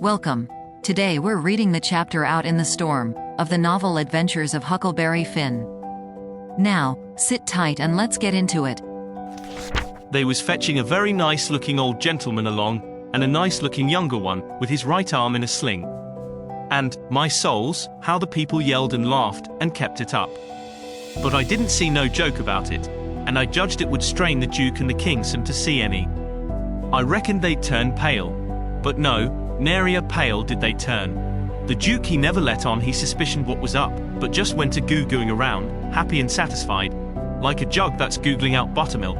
Welcome. Today we're reading the chapter Out in the Storm of the novel Adventures of Huckleberry Finn. Now, sit tight and let's get into it. They was fetching a very nice-looking old gentleman along, and a nice-looking younger one, with his right arm in a sling. And, my souls, how the people yelled and laughed, and kept it up. But I didn't see no joke about it, and I judged it would strain the Duke and the King some to see any. I reckoned they'd turn pale. But no, nary a pale did they turn. The Duke he never let on he suspicioned what was up, but just went a goo-gooing around, happy and satisfied, like a jug that's googling out buttermilk.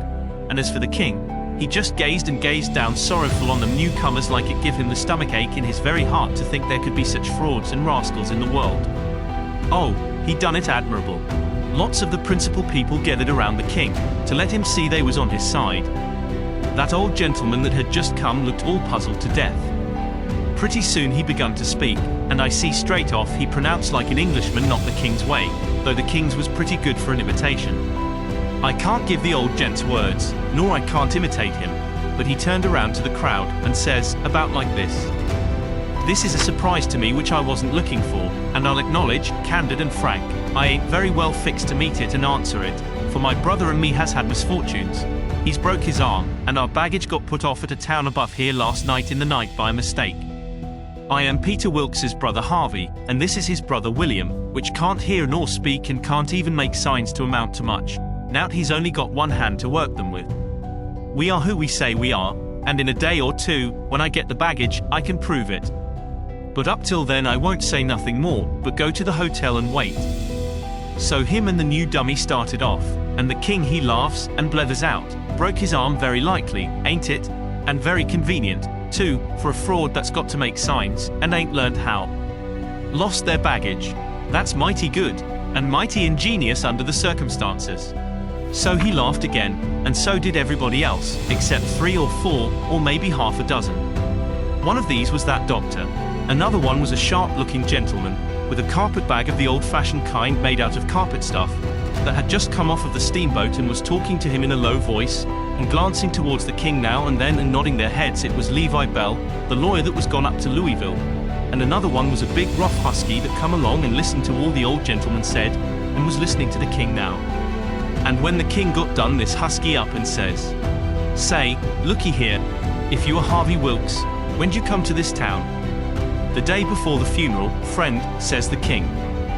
And as for the King, he just gazed and gazed down sorrowful on them newcomers, like it give him the stomach ache in his very heart to think there could be such frauds and rascals in the world. Oh, he done it admirable. Lots of the principal people gathered around the King, to let him see they was on his side. That old gentleman that had just come looked all puzzled to death. Pretty soon he begun to speak, and I see straight off he pronounced like an Englishman, not the King's way, though the King's was pretty good for an imitation. I can't give the old gent's words, nor I can't imitate him, but he turned around to the crowd, and says, about like this. This is a surprise to me which I wasn't looking for, and I'll acknowledge, candid and frank, I ain't very well fixed to meet it and answer it, for my brother and me has had misfortunes. He's broke his arm, and our baggage got put off at a town above here last night in the night by a mistake. I am Peter Wilkes's brother Harvey, and this is his brother William, which can't hear nor speak and can't even make signs to amount to much. Now he's only got one hand to work them with. We are who we say we are, and in a day or two, when I get the baggage, I can prove it. But up till then I won't say nothing more, but go to the hotel and wait. So him and the new dummy started off, and the King he laughs and blethers out. Broke his arm very likely, ain't it? And very convenient, too, for a fraud that's got to make signs, and ain't learned how. Lost their baggage. That's mighty good, and mighty ingenious under the circumstances. So he laughed again, and so did everybody else, except 3 or 4, or maybe half a dozen. One of these was that doctor. Another one was a sharp-looking gentleman, with a carpet bag of the old-fashioned kind made out of carpet stuff, that had just come off of the steamboat and was talking to him in a low voice, and glancing towards the King now and then and nodding their heads. It was Levi Bell, the lawyer that was gone up to Louisville. And another one was a big rough husky that come along and listened to all the old gentleman said, and was listening to the King now. And when the King got done, this husky up and says, "Say, looky here, if you are Harvey Wilkes, when'd you come to this town?" "The day before the funeral, friend," says the King.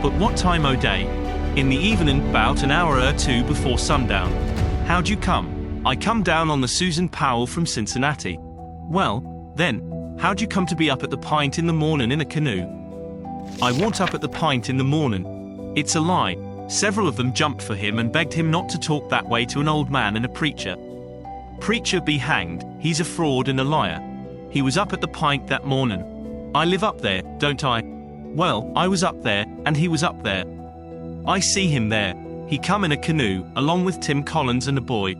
"But what time o' day?" "In the evening, 'bout an hour or 2 before sundown." "How'd you come?" "I come down on the Susan Powell from Cincinnati." "Well, then, how'd you come to be up at the Pint in the morning in a canoe?" "I warn't up at the Pint in the morning." "It's a lie." Several of them jumped for him and begged him not to talk that way to an old man and a preacher. "Preacher be hanged, he's a fraud and a liar. He was up at the Pint that morning." "I live up there, don't I?" "Well, I was up there, and he was up there. I see him there. He come in a canoe, along with Tim Collins and a boy."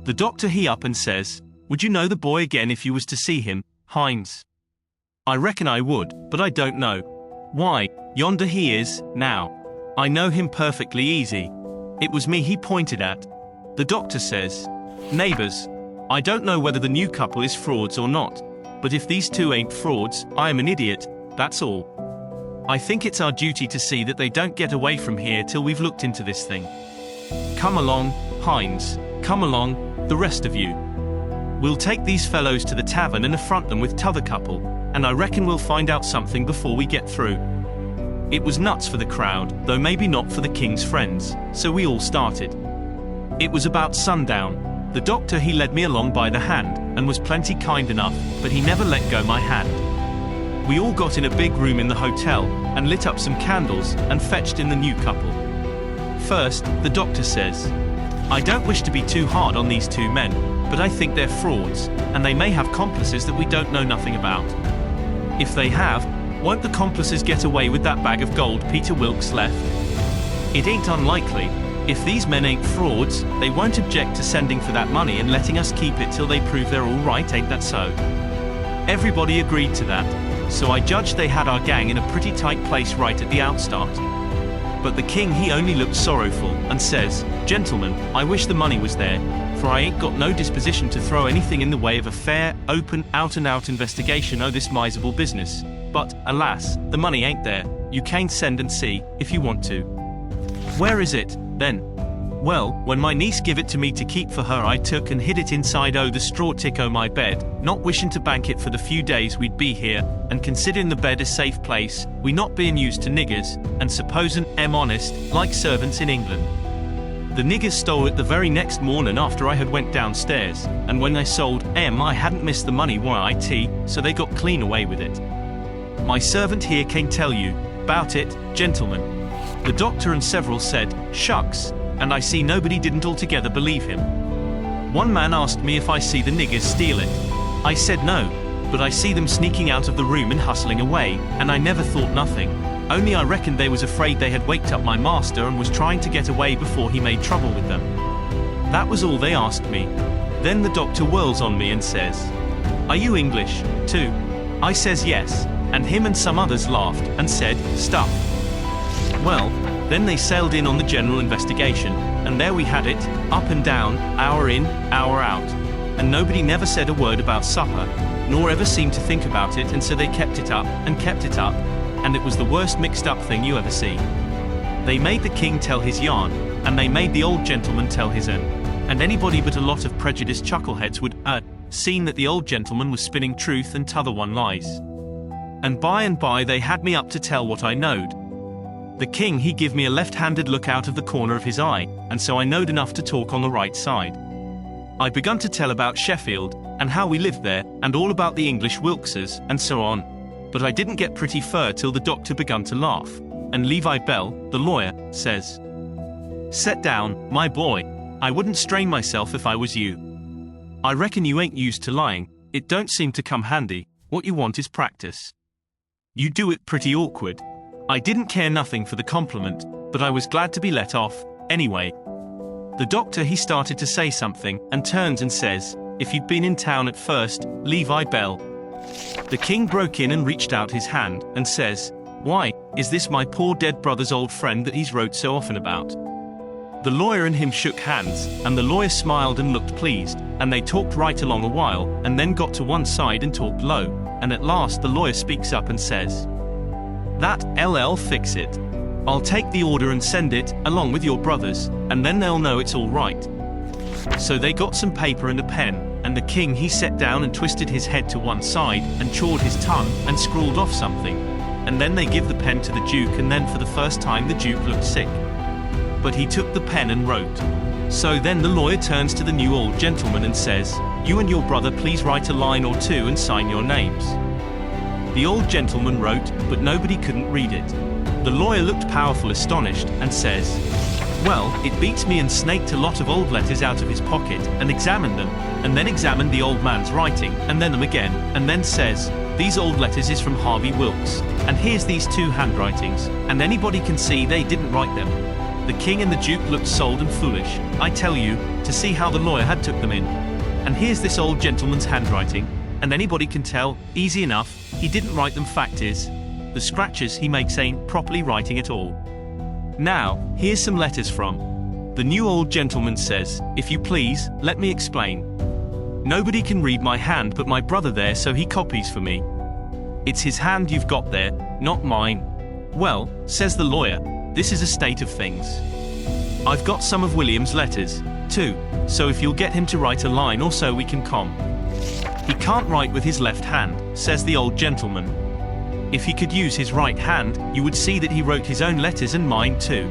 The doctor he up and says, "Would you know the boy again if you was to see him, Hines?" "I reckon I would, but I don't know." "Why, yonder he is, now. I know him perfectly easy. It was me he pointed at." The doctor says, "Neighbors, I don't know whether the new couple is frauds or not, but if these two ain't frauds, I am an idiot, that's all. I think it's our duty to see that they don't get away from here till we've looked into this thing. Come along, Hines, come along, the rest of you. We'll take these fellows to the tavern and affront them with t'other couple, and I reckon we'll find out something before we get through." It was nuts for the crowd, though maybe not for the King's friends, so we all started. It was about sundown. The doctor he led me along by the hand, and was plenty kind enough, but he never let go my hand. We all got in a big room in the hotel, and lit up some candles, and fetched in the new couple. First, the doctor says, "I don't wish to be too hard on these two men, but I think they're frauds, and they may have complices that we don't know nothing about. If they have, won't the complices get away with that bag of gold Peter Wilkes left? It ain't unlikely. If these men ain't frauds, they won't object to sending for that money and letting us keep it till they prove they're all right, ain't that so?" Everybody agreed to that, so I judged they had our gang in a pretty tight place right at the outstart. But the King he only looked sorrowful, and says, "Gentlemen, I wish the money was there, for I ain't got no disposition to throw anything in the way of a fair, open, out-and-out investigation o' this miserable business. But, alas, the money ain't there. You can't send and see, if you want to. Where is it, then? Well, when my niece give it to me to keep for her, I took and hid it inside o' the straw tick o' my bed, not wishing to bank it for the few days we'd be here, and considering the bed a safe place, we not being used to niggers, and supposin' honest, like servants in England. The niggers stole it the very next morning after I had went downstairs, and when they sold I hadn't missed the money so they got clean away with it. My servant here can tell you about it, gentlemen. The doctor and several said, shucks, and I see nobody didn't altogether believe him. One man asked me if I see the niggers steal it. I said no, but I see them sneaking out of the room and hustling away, and I never thought nothing. Only I reckoned they was afraid they had waked up my master and was trying to get away before he made trouble with them. That was all they asked me. Then the doctor whirls on me and says, "Are you English, too?" I says yes, and him and some others laughed and said, "Stuff." Well, then they sailed in on the general investigation, and there we had it, up and down, hour in, hour out. And nobody never said a word about supper, nor ever seemed to think about it, and so they kept it up, and it was the worst mixed up thing you ever see. They made the king tell his yarn, and they made the old gentleman tell his own, and anybody but a lot of prejudiced chuckleheads would seen that the old gentleman was spinning truth and t'other one lies. And by they had me up to tell what I knowed. The king he give me a left-handed look out of the corner of his eye, and so I knowed enough to talk on the right side. I begun to tell about Sheffield, and how we lived there, and all about the English Wilkses, and so on. But I didn't get pretty fur till the doctor begun to laugh, and Levi Bell, the lawyer, says, "Set down, my boy. I wouldn't strain myself if I was you. I reckon you ain't used to lying, it don't seem to come handy, what you want is practice. You do it pretty awkward." I didn't care nothing for the compliment, but I was glad to be let off, anyway. The doctor he started to say something, and turns and says, "If you'd been in town at first, Levi Bell." The king broke in and reached out his hand, and says, "Why, is this my poor dead brother's old friend that he's wrote so often about?" The lawyer and him shook hands, and the lawyer smiled and looked pleased, and they talked right along a while, and then got to one side and talked low, and at last the lawyer speaks up and says, "That LL fix it. I'll take the order and send it, along with your brothers, and then they'll know it's all right." So they got some paper and a pen, and the king he sat down and twisted his head to one side, and chawed his tongue, and scrawled off something. And then they give the pen to the duke, and then for the first time the duke looked sick. But he took the pen and wrote. So then the lawyer turns to the new old gentleman and says, "You and your brother please write a line or two and sign your names." The old gentleman wrote, but nobody couldn't read it. The lawyer looked powerful astonished, and says, "Well, it beats me," and snaked a lot of old letters out of his pocket, and examined them, and then examined the old man's writing, and then them again, and then says, "These old letters is from Harvey Wilkes, and here's these two handwritings, and anybody can see they didn't write them." The king and the duke looked sold and foolish, I tell you, to see how the lawyer had took them in. "And here's this old gentleman's handwriting, and anybody can tell, easy enough, he didn't write them. Fact is, the scratches he makes ain't properly writing at all. Now, here's some letters from." The new old gentleman says, "If you please, let me explain. Nobody can read my hand but my brother there, so he copies for me. It's his hand you've got there, not mine." "Well," says the lawyer, "this is a state of things. I've got some of William's letters, too, so if you'll get him to write a line or so we can come." "He can't write with his left hand," says the old gentleman. "If he could use his right hand, you would see that he wrote his own letters and mine too.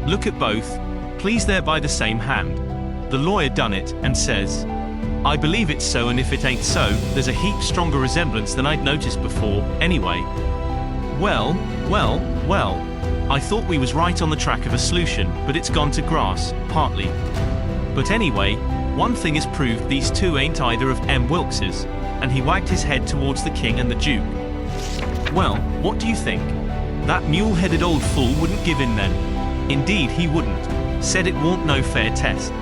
Look at both. Please, they're by the same hand." The lawyer done it, and says, "I believe it's so, and if it ain't so, there's a heap stronger resemblance than I'd noticed before, anyway. Well, I thought we was right on the track of a solution, but it's gone to grass, partly. But anyway, one thing is proved, these two ain't either of Wilkes's," and he wagged his head towards the king and the duke. Well, what do you think? That mule-headed old fool wouldn't give in then. Indeed he wouldn't. Said it warn't no fair test.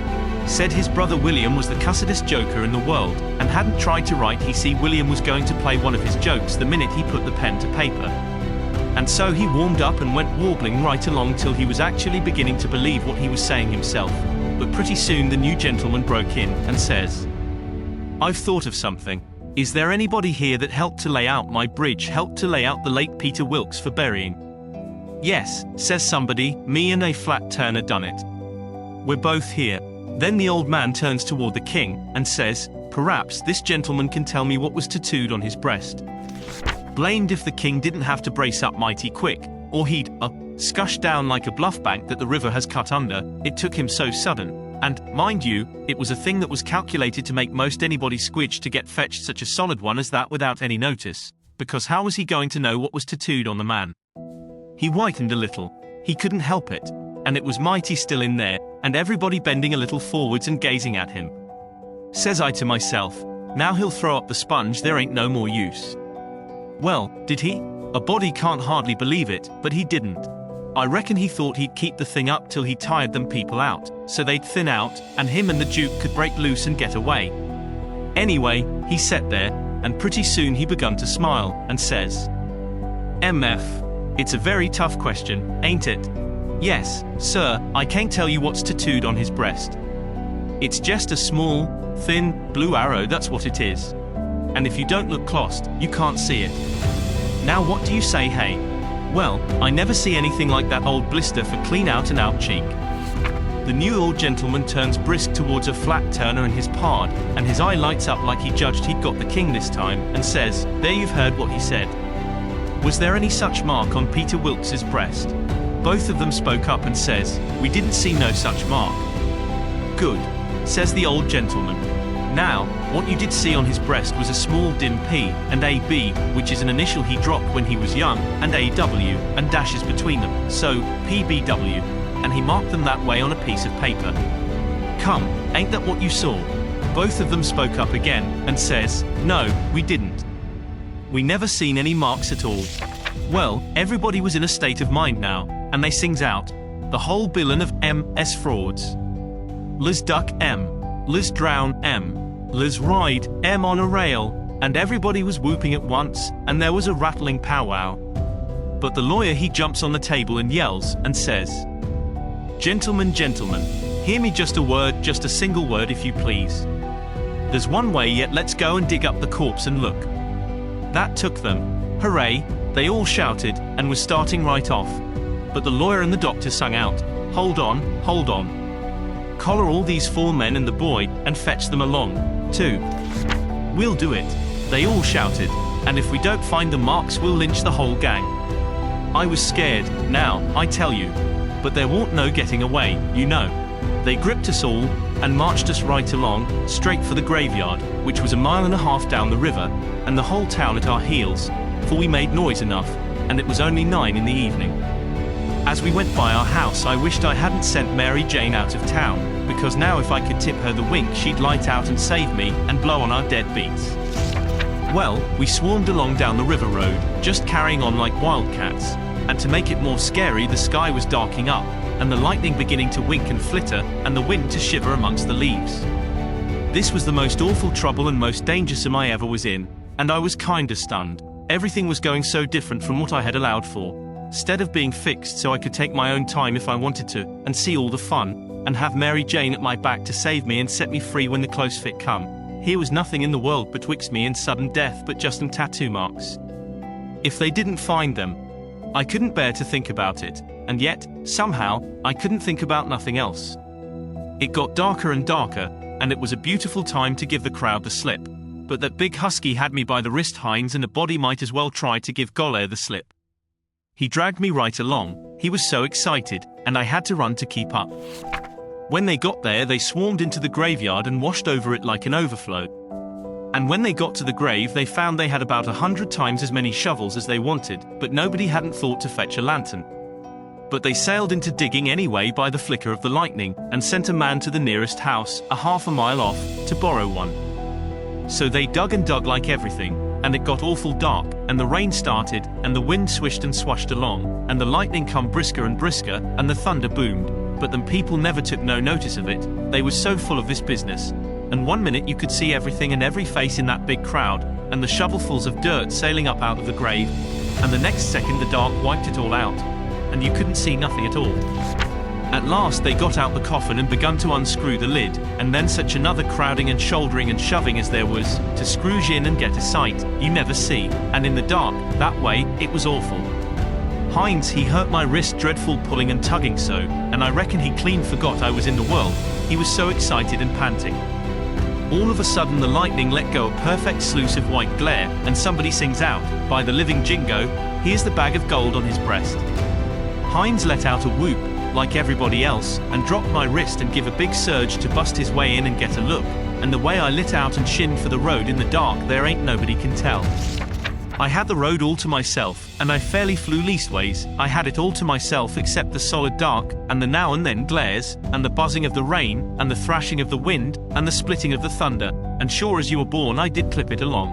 Said his brother William was the cussedest joker in the world, and hadn't tried to write. He see William was going to play one of his jokes the minute he put the pen to paper. And so he warmed up and went warbling right along till he was actually beginning to believe what he was saying himself. but pretty soon the new gentleman broke in and says, "I've thought of something. Is there anybody here that helped to lay out my bridge, helped to lay out the late Peter Wilkes for burying?" "Yes," says somebody, "me and a flat turner done it. We're both here." Then the old man turns toward the king and says, "Perhaps this gentleman can tell me what was tattooed on his breast." Blamed if the king didn't have to brace up mighty quick, or he'd scush down like a bluff bank that the river has cut under. It took him so sudden. And, mind you, it was a thing that was calculated to make most anybody squidge to get fetched such a solid one as that without any notice. Because how was he going to know what was tattooed on the man? He whitened a little. He couldn't help it. And it was mighty still in there, and everybody bending a little forwards and gazing at him. Says I to myself, now he'll throw up the sponge, there ain't no more use. Well, did he? A body can't hardly believe it, but he didn't. I reckon he thought he'd keep the thing up till he tired them people out, so they'd thin out, and him and the Duke could break loose and get away. Anyway, he sat there, and pretty soon he begun to smile, and says, "MF, it's a very tough question, ain't it?" "Yes, sir, I can't tell you what's tattooed on his breast. It's just a small, thin, blue arrow, that's what it is. And if you don't look close, you can't see it. Now what do you say, hey?" "Well, I never see anything like that old blister for clean out and out cheek." The new old gentleman turns brisk towards a flat turner and his pard, and his eye lights up like he judged he'd got the king this time, and says, "There, you've heard what he said. Was there any such mark on Peter Wilkes's breast?" Both of them spoke up and says, "We didn't see no such mark." "Good," says the old gentleman. "Now, what you did see on his breast was a small dim P and a B, which is an initial he dropped when he was young, and a W, and dashes between them, so PBW, and he marked them that way on a piece of paper. Come, ain't that what you saw?" Both of them spoke up again, and says, "No, we didn't. We never seen any marks at all." Well, everybody was in a state of mind now, and they sings out, the whole billin' of M.S. frauds. "Liz duck M. Liz drown M. Liz ride M on a rail," and everybody was whooping at once, and there was a rattling powwow. But the lawyer he jumps on the table and yells, and says, Gentlemen, hear me just a word, just a single word if you please. There's one way yet, let's go and dig up the corpse and look." That took them. Hooray, they all shouted, and was starting right off. But the lawyer and the doctor sung out, hold on. Collar all these 4 men and the boy, and fetch them along, too. We'll do it, they all shouted, and if we don't find the marks we'll lynch the whole gang. I was scared, now, I tell you. But there wa'n't no getting away, you know. They gripped us all, and marched us right along, straight for the graveyard, which was a 1.5 miles down the river, and the whole town at our heels, for we made noise enough, and it was only 9 in the evening. As we went by our house I wished I hadn't sent Mary Jane out of town, because now if I could tip her the wink she'd light out and save me, and blow on our dead beats. Well, we swarmed along down the river road, just carrying on like wildcats, and to make it more scary the sky was darking up, and the lightning beginning to wink and flitter, and the wind to shiver amongst the leaves. This was the most awful trouble and most dangersome I ever was in, and I was kinda stunned. Everything was going so different from what I had allowed for. Instead of being fixed so I could take my own time if I wanted to, and see all the fun, and have Mary Jane at my back to save me and set me free when the close fit come, here was nothing in the world betwixt me and sudden death but just some tattoo marks. If they didn't find them, I couldn't bear to think about it, and yet, somehow, I couldn't think about nothing else. It got darker and darker, and it was a beautiful time to give the crowd the slip, but that big husky had me by the wrist hinds and a body might as well try to give Golair the slip. He dragged me right along, he was so excited, and I had to run to keep up. When they got there they swarmed into the graveyard and washed over it like an overflow. And when they got to the grave they found they had about 100 times as many shovels as they wanted, but nobody hadn't thought to fetch a lantern. But they sailed into digging anyway by the flicker of the lightning, and sent a man to the nearest house, a 1/2 mile off, to borrow one. So they dug and dug like everything, and it got awful dark, and the rain started, and the wind swished and swashed along, and the lightning come brisker and brisker, and the thunder boomed, but them people never took no notice of it, they was so full of this business. And one minute you could see everything and every face in that big crowd, and the shovelfuls of dirt sailing up out of the grave, and the next second the dark wiped it all out, and you couldn't see nothing at all. At last they got out the coffin and begun to unscrew the lid, and then such another crowding and shouldering and shoving as there was, to scrooge in and get a sight you never see, and in the dark, that way, it was awful. Heinz, he hurt my wrist dreadful pulling and tugging so, and I reckon he clean forgot I was in the world, he was so excited and panting. All of a sudden the lightning let go a perfect sluice of white glare, and somebody sings out, "By the living Jingo, here's the bag of gold on his breast." Heinz let out a whoop, like everybody else, and dropped my wrist and give a big surge to bust his way in and get a look, and the way I lit out and shinned for the road in the dark there ain't nobody can tell. I had the road all to myself, and I fairly flew leastways, I had it all to myself except the solid dark, and the now and then glares, and the buzzing of the rain, and the thrashing of the wind, and the splitting of the thunder, and sure as you were born I did clip it along.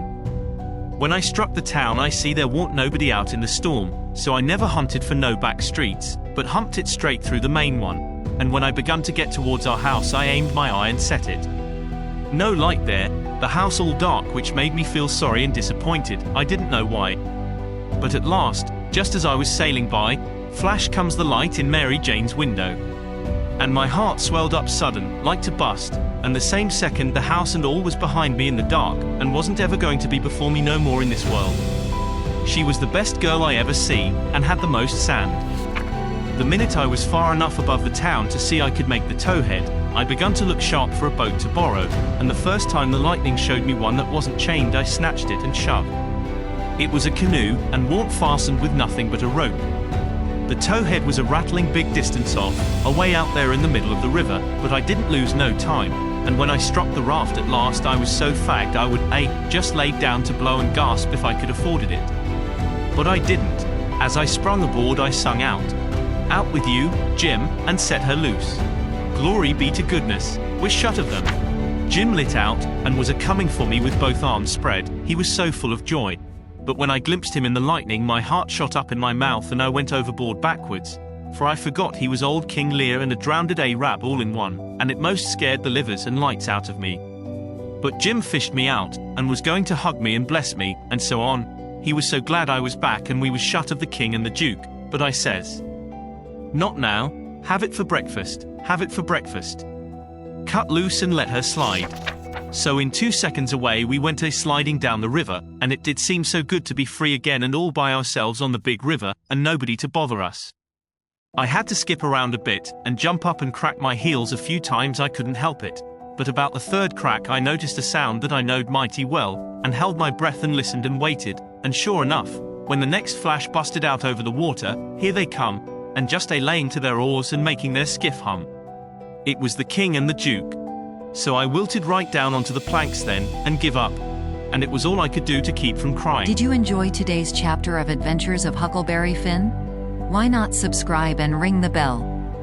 When I struck the town I see there warn't nobody out in the storm, so I never hunted for no back streets, but humped it straight through the main one, and when I begun to get towards our house I aimed my eye and set it. No light there, the house all dark, which made me feel sorry and disappointed, I didn't know why. But at last, just as I was sailing by, flash comes the light in Mary Jane's window. And my heart swelled up sudden, like to bust, and the same second the house and all was behind me in the dark, and wasn't ever going to be before me no more in this world. She was the best girl I ever see, and had the most sand. The minute I was far enough above the town to see I could make the towhead, I begun to look sharp for a boat to borrow, and the first time the lightning showed me one that wasn't chained I snatched it and shoved. It was a canoe, and warn't fastened with nothing but a rope. The towhead was a rattling big distance off, away out there in the middle of the river, but I didn't lose no time, and when I struck the raft at last I was so fagged I would just laid down to blow and gasp if I could afforded it. But I didn't. As I sprung aboard I sung out, "Out with you, Jim," and set her loose. Glory be to goodness, we're shut of them. Jim lit out, and was a-coming for me with both arms spread, he was so full of joy. But when I glimpsed him in the lightning my heart shot up in my mouth and I went overboard backwards, for I forgot he was old King Lear and a drowned Arab all in one, and it most scared the livers and lights out of me. But Jim fished me out, and was going to hug me and bless me, and so on. He was so glad I was back and we was shut of the king and the duke, but I says, "Not now, have it for breakfast, have it for breakfast." Cut loose and let her slide. So in 2 seconds away we went a-sliding down the river, and it did seem so good to be free again and all by ourselves on the big river, and nobody to bother us. I had to skip around a bit, and jump up and crack my heels a few times I couldn't help it, but about the third crack I noticed a sound that I knowed mighty well, and held my breath and listened and waited, and sure enough, when the next flash busted out over the water, here they come, and just a-laying to their oars and making their skiff hum. It was the king and the duke. So I wilted right down onto the planks then, and give up. And it was all I could do to keep from crying. Did you enjoy today's chapter of Adventures of Huckleberry Finn? Why not subscribe and ring the bell?